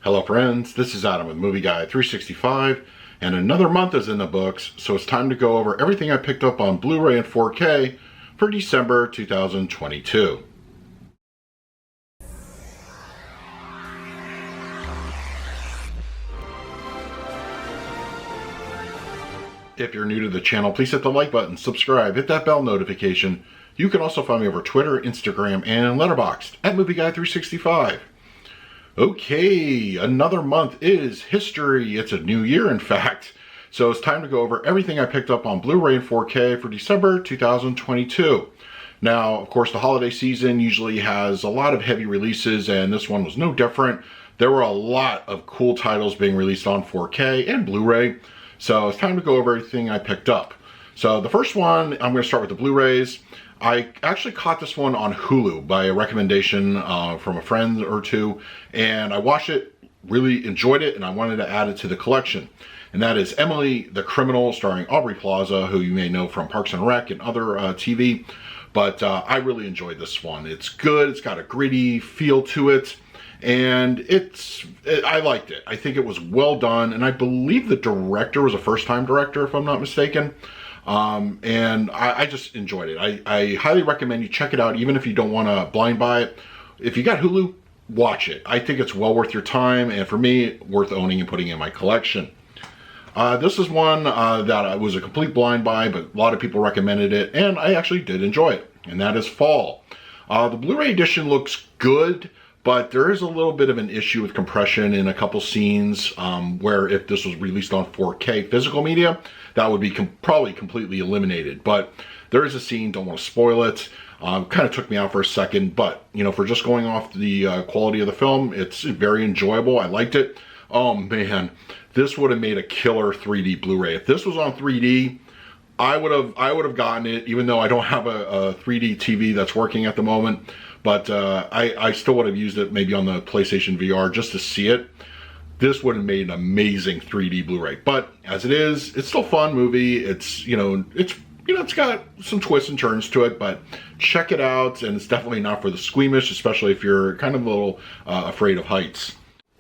Hello friends, this is Adam with Movie Guy 365, and another month is in the books, so it's time to go over everything I picked up on Blu-ray and 4K for December 2022. If you're new to the channel, please hit the like button, subscribe, hit that bell notification. You can also find me over Twitter, Instagram, and Letterboxd at Movie Guy 365. Okay, another month is history. It's a new year, in fact. So it's time to go over everything I picked up on Blu-ray and 4K for December 2022. Now, of course, the holiday season usually has a lot of heavy releases, and this one was no different. There were a lot of cool titles being released on 4K and Blu-ray. So it's time to go over everything I picked up. So the first one, I'm going to start with the Blu-rays. I actually caught this one on Hulu by a recommendation from a friend or two, and I watched it, really enjoyed it, and I wanted to add it to the collection. And that is Emily the Criminal, starring Aubrey Plaza, who you may know from Parks and Rec and other TV. But I really enjoyed this one. It's good, it's got a gritty feel to it, and I liked it. I think it was well done, and I believe the director was a first-time director, if I'm not mistaken. And I just enjoyed it. I highly recommend you check it out, even if you don't want to blind buy it. If you got Hulu, watch it. I think it's well worth your time, and for me, worth owning and putting in my collection. This is one that was a complete blind buy, but a lot of people recommended it, and I actually did enjoy it, and that is Fall. The Blu-ray edition looks good, but there is a little bit of an issue with compression in a couple scenes where if this was released on 4K physical media, that would be probably completely eliminated. But there is a scene, don't want to spoil it. Kind of took me out for a second, but you know, for just going off the quality of the film, it's very enjoyable. I liked it. Oh man, this would have made a killer 3D Blu-ray. If this was on 3D, I would have gotten it, even though I don't have a 3D TV that's working at the moment. But I still would have used it maybe on the PlayStation VR just to see it. This would have made an amazing 3D Blu-ray. But as it is, it's still a fun movie. It's got some twists and turns to it, but check it out. And it's definitely not for the squeamish, especially if you're kind of a little afraid of heights.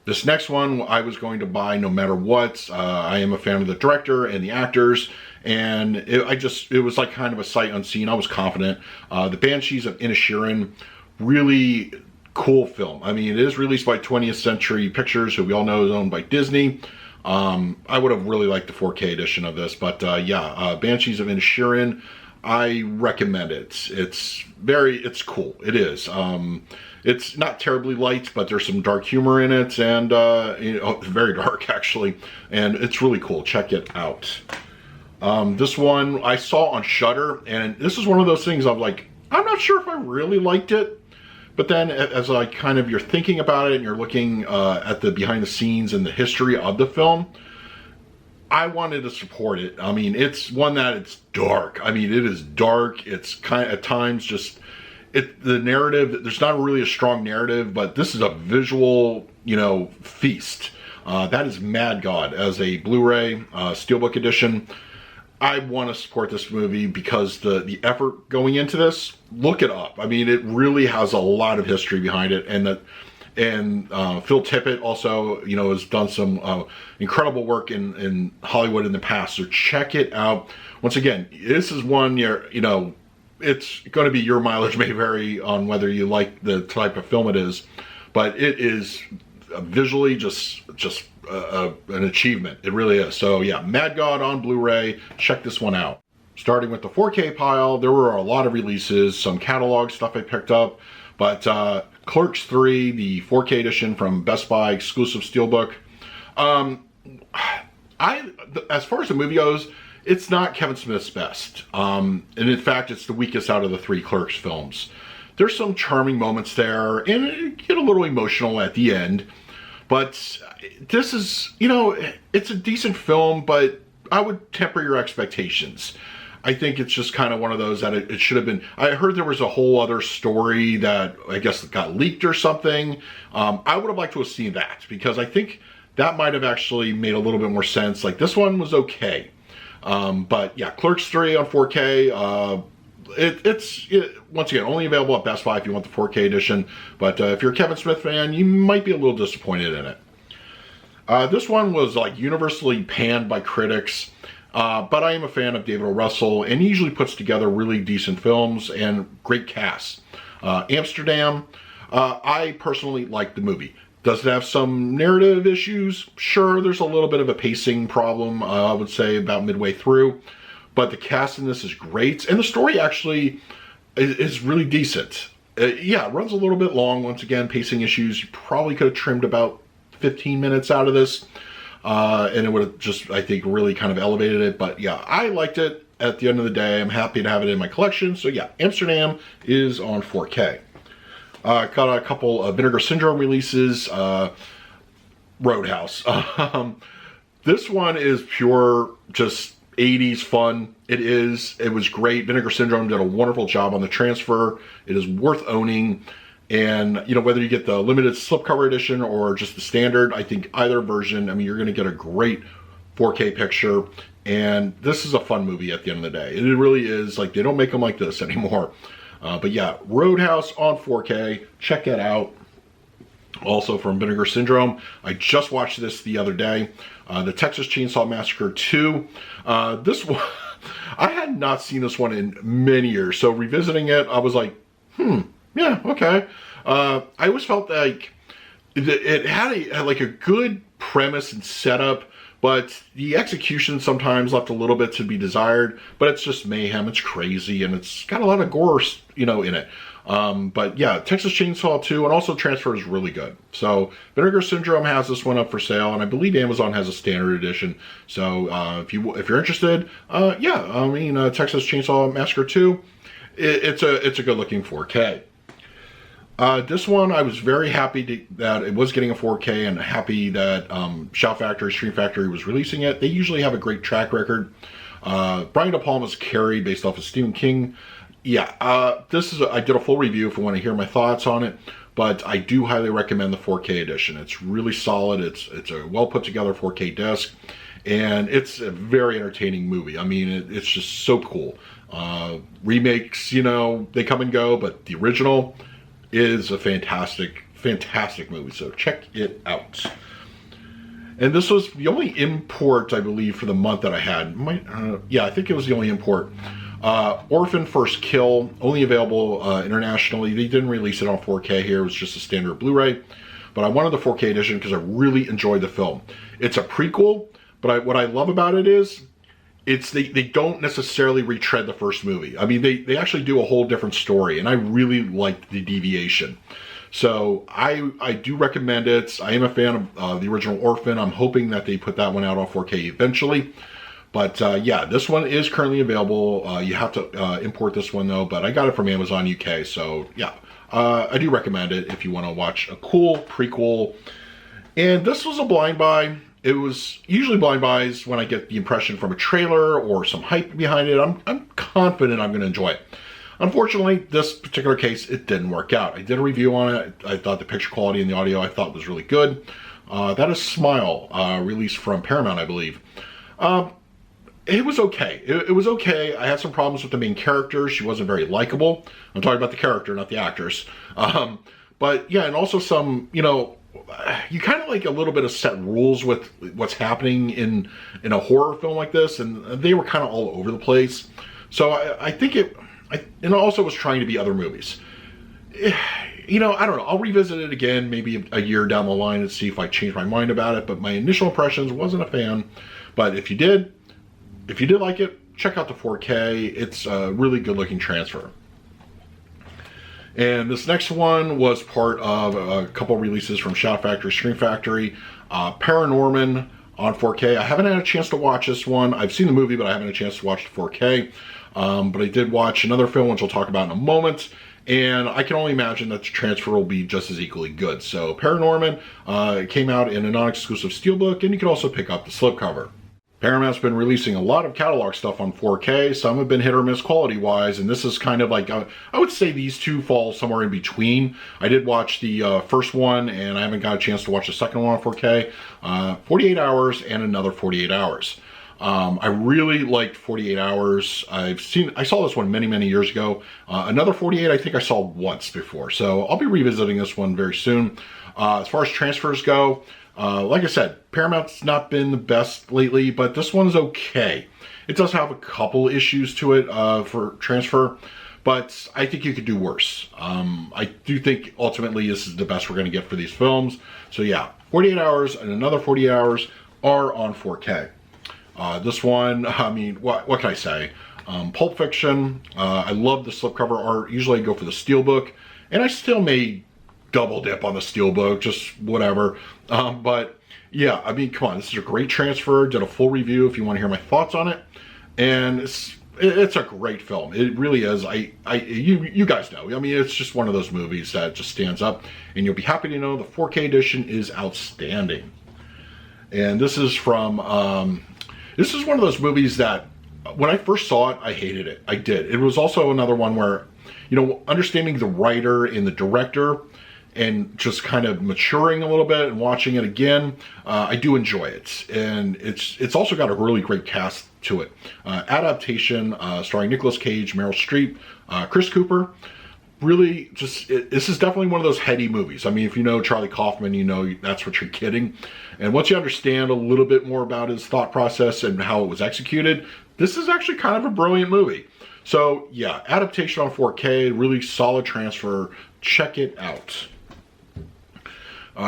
This next one I was going to buy no matter what. I am a fan of the director and the actors, and it was like kind of a sight unseen. I was confident. The Banshees of Sharon, really cool film. I mean, it is released by 20th Century Pictures, who we all know is owned by Disney. I would have really liked the 4K edition of this, but Banshees of Sharon, I recommend it. It's cool. It is. It's not terribly light, but there's some dark humor in it, and very dark actually, and it's really cool. Check it out. This one I saw on Shudder, and this is one of those things I'm like, I'm not sure if I really liked it. But then as you're thinking about it and you're looking at the behind the scenes and the history of the film, I wanted to support it. I mean, it's one that it's dark. I mean, it is dark. It's kind of at times just, the narrative, there's not really a strong narrative, but this is a visual, feast. That is Mad God as a Blu-ray Steelbook edition. I want to support this movie because the effort going into this, look it up. I mean, it really has a lot of history behind it, and Phil Tippett also, has done some incredible work in Hollywood in the past. So check it out. Once again, this is one it's going to be your mileage may vary on whether you like the type of film it is, but it is visually just an achievement. It really is. So yeah, Mad God on Blu-ray. Check this one out. Starting with the 4K pile, there were a lot of releases, some catalog stuff I picked up, but Clerks 3, the 4K edition from Best Buy, exclusive Steelbook. As far as the movie goes, it's not Kevin Smith's best. And in fact, it's the weakest out of the 3 Clerks films. There's some charming moments there, and it get a little emotional at the end. But this is, it's a decent film, but I would temper your expectations. I think it's just kind of one of those that it should have been. I heard there was a whole other story that I guess got leaked or something. I would have liked to have seen that, because I think that might have actually made a little bit more sense. Like, this one was okay. But yeah, Clerks 3 on 4K. It's once again only available at Best Buy if you want the 4K edition. But if you're a Kevin Smith fan, you might be a little disappointed in it. This one was like universally panned by critics, but I am a fan of David O. Russell, and he usually puts together really decent films and great casts. Amsterdam, I personally like the movie. Does it have some narrative issues? Sure, there's a little bit of a pacing problem, I would say, about midway through. But the cast in this is great, and the story actually is really decent. Yeah, it runs a little bit long. Once again, pacing issues. You probably could have trimmed about 15 minutes out of this, and it would have just, I think, really kind of elevated it. But yeah, I liked it. At the end of the day, I'm happy to have it in my collection. So yeah, Amsterdam is on 4K. Got a couple of Vinegar Syndrome releases. Roadhouse. This one is pure just 80s fun. It was great. Vinegar Syndrome did a wonderful job on the transfer. It is worth owning. And, you know, whether you get the limited slipcover edition or just the standard, I think either version, I mean, you're going to get a great 4K picture. And this is a fun movie at the end of the day. It really is. Like, they don't make them like this anymore. But yeah, Roadhouse on 4K. Check it out. Also from Vinegar Syndrome. I just watched this the other day. The Texas Chainsaw Massacre 2. This one, I had not seen this one in many years. So revisiting it, I was like, yeah, okay. I always felt like it had a good premise and setup, but the execution sometimes left a little bit to be desired. But it's just mayhem. It's crazy, and it's got a lot of gore, you know, in it. But yeah, Texas Chainsaw 2, and also Transfer is really good. So Vinegar Syndrome has this one up for sale, and I believe Amazon has a standard edition. So if you're interested, yeah, I mean, Texas Chainsaw Massacre 2, it's a good looking 4K. This one, I was very happy that it was getting a 4K, and happy that Shout Factory, Stream Factory was releasing it. They usually have a great track record. Brian De Palma's Carrie, based off of Stephen King. Yeah, I did a full review if you want to hear my thoughts on it, but I do highly recommend the 4K edition. It's really solid. It's a well put together 4K disc, and it's a very entertaining movie. I mean, it's just so cool. Remakes, you know, they come and go, but the original is a fantastic, fantastic movie. So check it out. And this was the only import, I believe, for the month that I had. Yeah, I think it was the only import. Orphan First Kill, only available internationally. They didn't release it on 4K here. It was just a standard Blu Ray. But I wanted the 4K edition because I really enjoyed the film. It's a prequel, but what I love about it is they don't necessarily retread the first movie. I mean, they actually do a whole different story, and I really liked the deviation. So I do recommend it. I am a fan of the original Orphan. I'm hoping that they put that one out on 4K eventually. But yeah, this one is currently available. You have to import this one though, but I got it from Amazon UK. So yeah, I do recommend it if you want to watch a cool prequel. And this was a blind buy. It was usually blind buys when I get the impression from a trailer or some hype behind it. I'm confident I'm going to enjoy it. Unfortunately, this particular case, it didn't work out. I did a review on it. I thought the picture quality and the audio I thought was really good. That is Smile, released from Paramount, I believe. It was okay. It was okay. I had some problems with the main character. She wasn't very likable. I'm talking about the character, not the actors. But yeah, and also some, you know, you kind of like a little bit of set rules with what's happening in a horror film like this, and they were kind of all over the place. So I think and also was trying to be other movies. You know, I don't know. I'll revisit it again, maybe a year down the line, and see if I change my mind about it. But my initial impressions, wasn't a fan. But if you did like it, check out the 4K. It's a really good looking transfer. And this next one was part of a couple releases from Shout Factory, Stream Factory. ParaNorman on 4K. I haven't had a chance to watch this one. I've seen the movie, but I haven't had a chance to watch the 4K. But I did watch another film, which I'll talk about in a moment. And I can only imagine that the transfer will be just as equally good. So ParaNorman came out in a non-exclusive steelbook, and you can also pick up the slipcover. Paramount's been releasing a lot of catalog stuff on 4K. Some have been hit or miss quality-wise, and this is kind of like, I would say these two fall somewhere in between. I did watch the first one, and I haven't got a chance to watch the second one on 4K. 48 hours and another 48 hours. I really liked 48 Hours. I saw this one many years ago. Another 48 I think I saw once before, so I'll be revisiting this one very soon. As far as transfers go, like I said, Paramount's not been the best lately, but this one's okay. It does have a couple issues to it for transfer, but I think you could do worse. I do think ultimately this is the best we're going to get for these films. So yeah, 48 Hours and another 48 Hours are on 4K. This one, I mean, what can I say? Pulp Fiction, I love the slipcover art. Usually I go for the Steelbook, and I still may double dip on the Steelbook, just whatever. But yeah, I mean, come on, this is a great transfer. Did a full review if you want to hear my thoughts on it. And it's a great film. It really is. You guys know. I mean, it's just one of those movies that just stands up, and you'll be happy to know the 4K edition is outstanding. And this is from, this is one of those movies that when I first saw it, I hated it. I did. It was also another one where, you know, understanding the writer and the director and just kind of maturing a little bit and watching it again, I do enjoy it. And it's also got a really great cast to it. Adaptation, starring Nicolas Cage, Meryl Streep, Chris Cooper. Really, this is definitely one of those heady movies. I mean, if you know Charlie Kaufman, you know that's what you're getting. And once you understand a little bit more about his thought process and how it was executed, this is actually kind of a brilliant movie. So yeah, adaptation on 4K, really solid transfer. Check it out.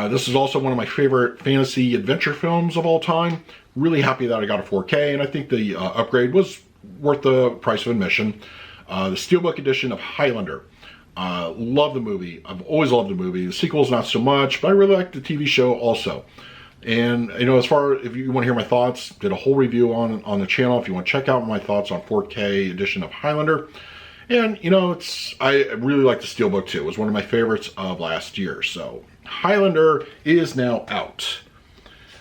This is also one of my favorite fantasy adventure films of all time. Really happy that I got a 4K, and I think the upgrade was worth the price of admission. The Steelbook edition of Highlander. Love the movie. I've always loved the movie. The sequel's not so much, but I really like the TV show also. And, you know, as far if you want to hear my thoughts, did a whole review on the channel if you want to check out my thoughts on 4K edition of Highlander. And, you know, I really like the Steelbook too. It was one of my favorites of last year. So, Highlander is now out.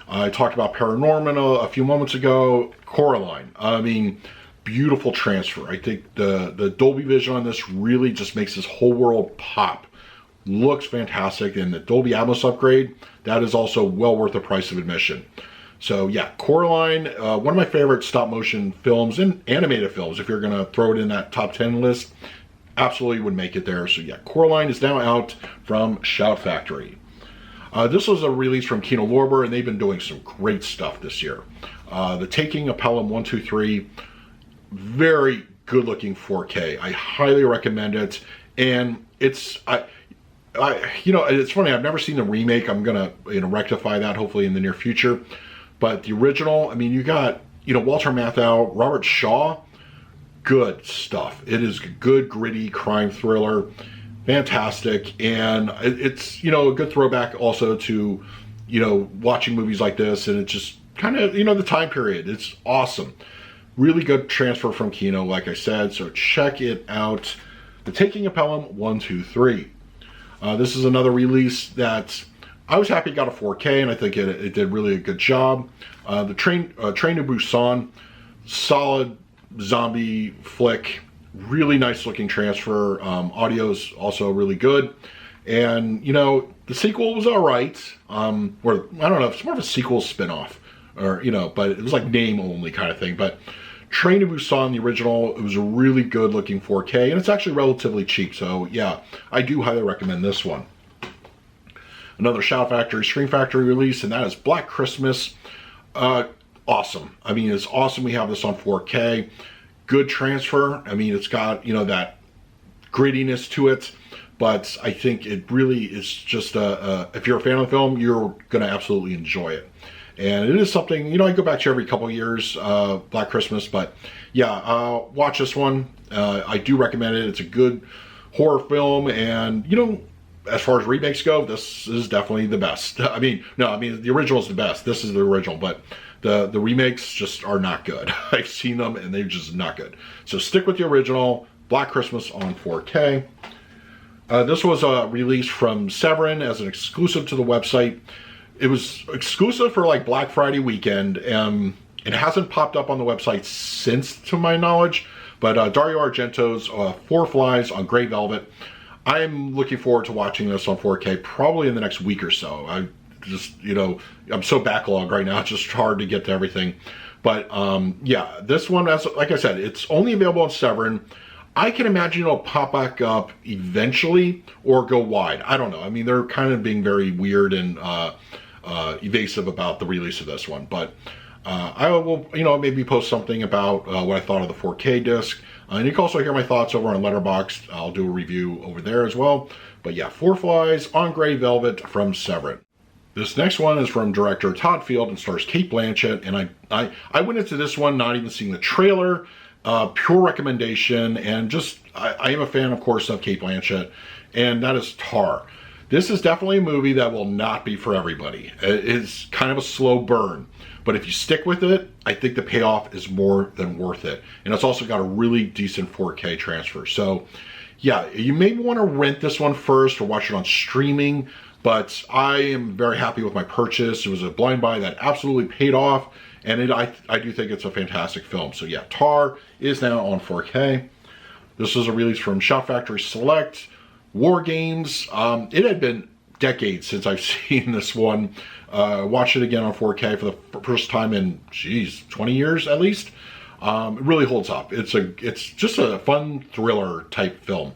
I talked about ParaNorman a few moments ago. Coraline. I mean, beautiful transfer. I think the Dolby Vision on this really just makes this whole world pop. Looks fantastic. And the Dolby Atmos upgrade, that is also well worth the price of admission. So yeah, Coraline, one of my favorite stop motion films and animated films, if you're going to throw it in that top 10 list, absolutely would make it there. So yeah, Coraline is now out from Shout Factory. This was a release from Kino Lorber, and they've been doing some great stuff this year. The Taking of Pelham 1, 2, 3, very good looking 4K. I highly recommend it. And it's, you know, it's funny, I've never seen the remake. I'm going to, you know, rectify that hopefully in the near future. But the original, I mean, you got, you know, Walter Matthau, Robert Shaw, good stuff. It is a good, gritty crime thriller. Fantastic. And it's, you know, a good throwback also to, you know, watching movies like this. And it's just kind of, you know, the time period. It's awesome. Really good transfer from Kino, like I said. So check it out. The Taking of Pelham 1, 2, 3. This is another release that I was happy it got a 4K, and I think it did really a good job. The Train to Busan, solid zombie flick, really nice looking transfer. Audio's also really good, and you know the sequel was all right. Or I don't know, it's more of a sequel spinoff, or you know, but it was like name only kind of thing. But Train to Busan, the original, it was a really good looking 4K, and it's actually relatively cheap. So yeah, I do highly recommend this one. Another Shout Factory, Scream Factory release, and that is Black Christmas. Awesome. I mean, it's awesome we have this on 4K. Good transfer. I mean, it's got, you know, that grittiness to it, but I think it really is just, if you're a fan of the film, you're going to absolutely enjoy it. And it is something, you know, I go back to every couple of years, Black Christmas, but yeah, watch this one. I do recommend it. It's a good horror film, and, you know, as far as remakes go, this is definitely the best. I mean, the original is the best. This is the original, but the remakes just are not good. I've seen them, and they're just not good. So stick with the original, Black Christmas on 4K. This was a release from Severin as an exclusive to the website. It was exclusive for like Black Friday weekend. It hasn't popped up on the website since, to my knowledge, but Dario Argento's Four Flies on Grey Velvet. I'm looking forward to watching this on 4K probably in the next week or so. just, you know, I'm so backlogged right now. It's just hard to get to everything. But yeah, this one, like I said, it's only available on Severin. I can imagine it'll pop back up eventually or go wide. I don't know. I mean, they're kind of being very weird and evasive about the release of this one. But I will, you know, maybe post something about what I thought of the 4K disc. And you can also hear my thoughts over on Letterboxd. I'll do a review over there as well. But yeah, Four Flies on Gray Velvet from Severin. This next one is from director Todd Field and stars Cate Blanchett. And I went into this one not even seeing the trailer, pure recommendation. And just, I am a fan, of course, of Cate Blanchett. And that is Tar. This is definitely a movie that will not be for everybody. It's kind of a slow burn. But if you stick with it, I think the payoff is more than worth it. And it's also got a really decent 4K transfer. So yeah, you may want to rent this one first or watch it on streaming. But I am very happy with my purchase. It was a blind buy that absolutely paid off. And I do think it's a fantastic film. So yeah, Tar is now on 4K. This is a release from Shout Factory Select. War Games. It had been decades since I've seen this one. Watched it again on 4K for the first time in, geez, 20 years at least. It really holds up. It's just a fun thriller type film.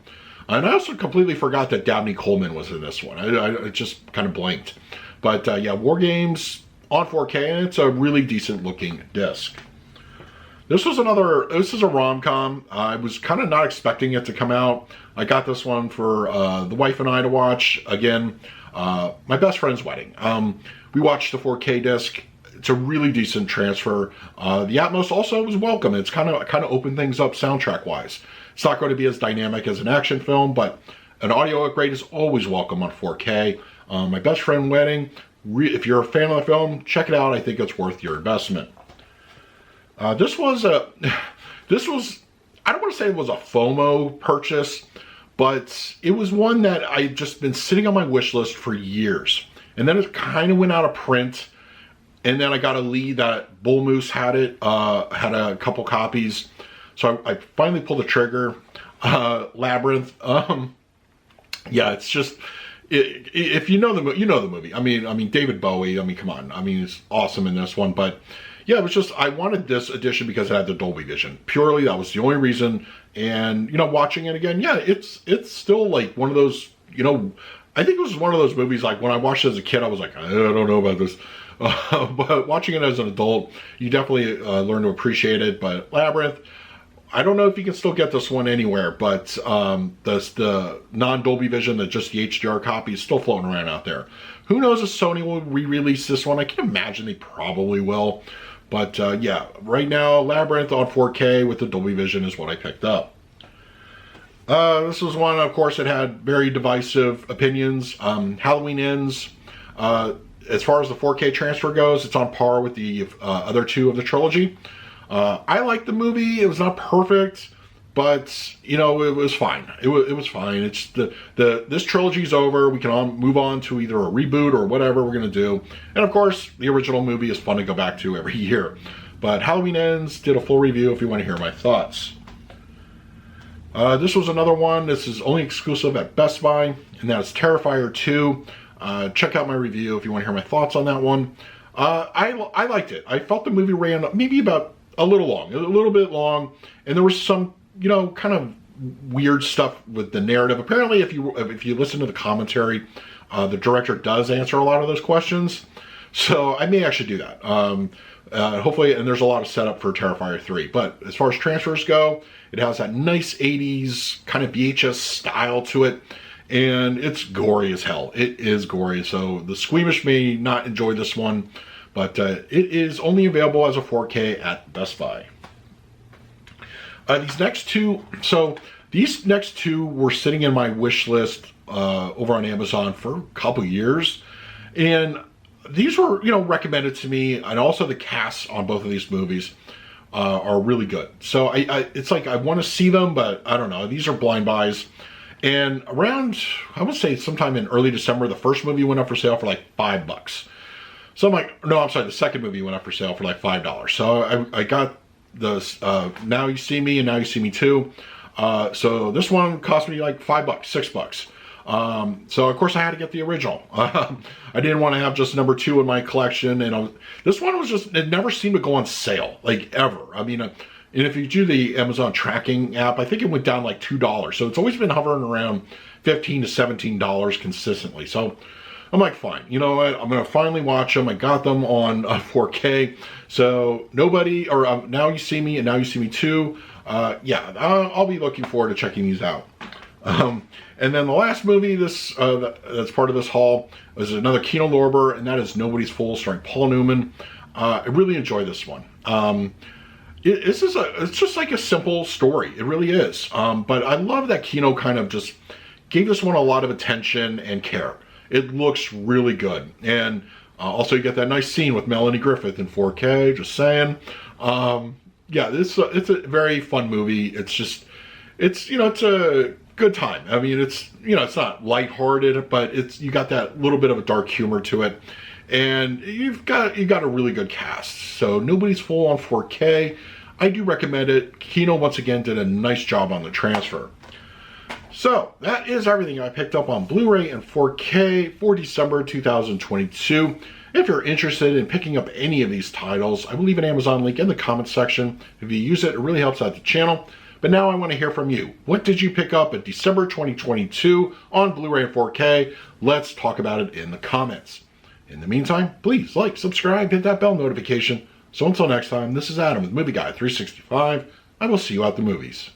And I also completely forgot that Dabney Coleman was in this one. I just kind of blanked. But yeah, War Games on 4K, and it's a really decent looking disc. This is a rom-com. I was kind of not expecting it to come out. I got this one for the wife and I to watch. Again, my best friend's wedding. We watched the 4K disc. It's a really decent transfer. The Atmos also was welcome. It's kind of opened things up soundtrack-wise. It's not going to be as dynamic as an action film, but an audio upgrade is always welcome on 4K. My best friend wedding. If you're a fan of the film, check it out. I think it's worth your investment. This was I don't want to say it was a FOMO purchase, but it was one that I've just been sitting on my wish list for years. And then it kind of went out of print. And then I got a lead that Bull Moose had it, had a couple copies. So I finally pulled the trigger. Labyrinth. Yeah, it's just, if you know the movie, you know the movie. I mean, David Bowie, I mean, come on. I mean, he's awesome in this one. But yeah, it was just, I wanted this edition because it had the Dolby Vision. Purely, that was the only reason. And, you know, watching it again, yeah, it's still like one of those, you know, I think it was one of those movies, like when I watched it as a kid, I was like, I don't know about this. But watching it as an adult, you definitely learn to appreciate it. But Labyrinth, I don't know if you can still get this one anywhere, but the non-Dolby Vision, just the HDR copy is still floating around out there. Who knows if Sony will re-release this one? I can imagine they probably will. But yeah, right now, Labyrinth on 4K with the Dolby Vision is what I picked up. This was one, of course, that had very divisive opinions. Halloween Ends. As far as the 4K transfer goes, it's on par with the other two of the trilogy. I liked the movie. It was not perfect, but you know, it was fine. It was fine. It's this trilogy's over. We can all move on to either a reboot or whatever we're gonna do. And of course, the original movie is fun to go back to every year. But Halloween Ends did a full review if you want to hear my thoughts. This was another one. This is only exclusive at Best Buy, and that is Terrifier II. Check out my review if you want to hear my thoughts on that one. I liked it. I felt the movie ran maybe about a little bit long, and there was some, you know, kind of weird stuff with the narrative. Apparently, if you listen to the commentary, the director does answer a lot of those questions. So I may actually do that. Hopefully, and there's a lot of setup for Terrifier 3. But as far as transfers go, it has that nice 80s kind of VHS style to it. And it's gory as hell. It is gory. So the squeamish may not enjoy this one. But it is only available as a 4K at Best Buy. These next two were sitting in my wish list over on Amazon for a couple years. And these were, you know, recommended to me. And also the casts on both of these movies are really good. So it's like I want to see them, but I don't know. These are blind buys. And around, I would say sometime in early December, the first movie went up for sale for like $5. So I'm like, no, I'm sorry, the second movie went up for sale for like $5. So I got the Now You See Me and Now You See Me 2. So this one cost me like $5, $6. So of course I had to get the original. I didn't want to have just number 2 in my collection, and this one was just, it never seemed to go on sale, like ever. I mean, and if you do the Amazon tracking app, I think it went down like $2. So it's always been hovering around $15 to $17 consistently. So I'm like, fine, you know what? I'm going to finally watch them. I got them on 4K. So nobody, or Now You See Me and Now You See Me 2. Yeah, I'll be looking forward to checking these out. And then the last movie that's part of this haul is another Kino Lorber, and that is Nobody's Fool, starring Paul Newman. I really enjoy this one. It's just like a simple story. It really is. But I love that Kino kind of just gave this one a lot of attention and care. It looks really good. And also you get that nice scene with Melanie Griffith in 4K, just saying. Yeah, it's a very fun movie. It's a good time. I mean, it's not lighthearted, but you got that little bit of a dark humor to it. And you've got a really good cast. So Nobody's Fool on 4K. I do recommend it. Kino once again did a nice job on the transfer. So that is everything I picked up on Blu-ray and 4K for December 2022. If you're interested in picking up any of these titles, I will leave an Amazon link in the comments section. If you use it, it really helps out the channel. But now I want to hear from you. What did you pick up in December 2022 on Blu-ray and 4K? Let's talk about it in the comments. In the meantime, please like, subscribe, hit that bell notification. So until next time, this is Adam with Movie Guy 365. I will see you at the movies.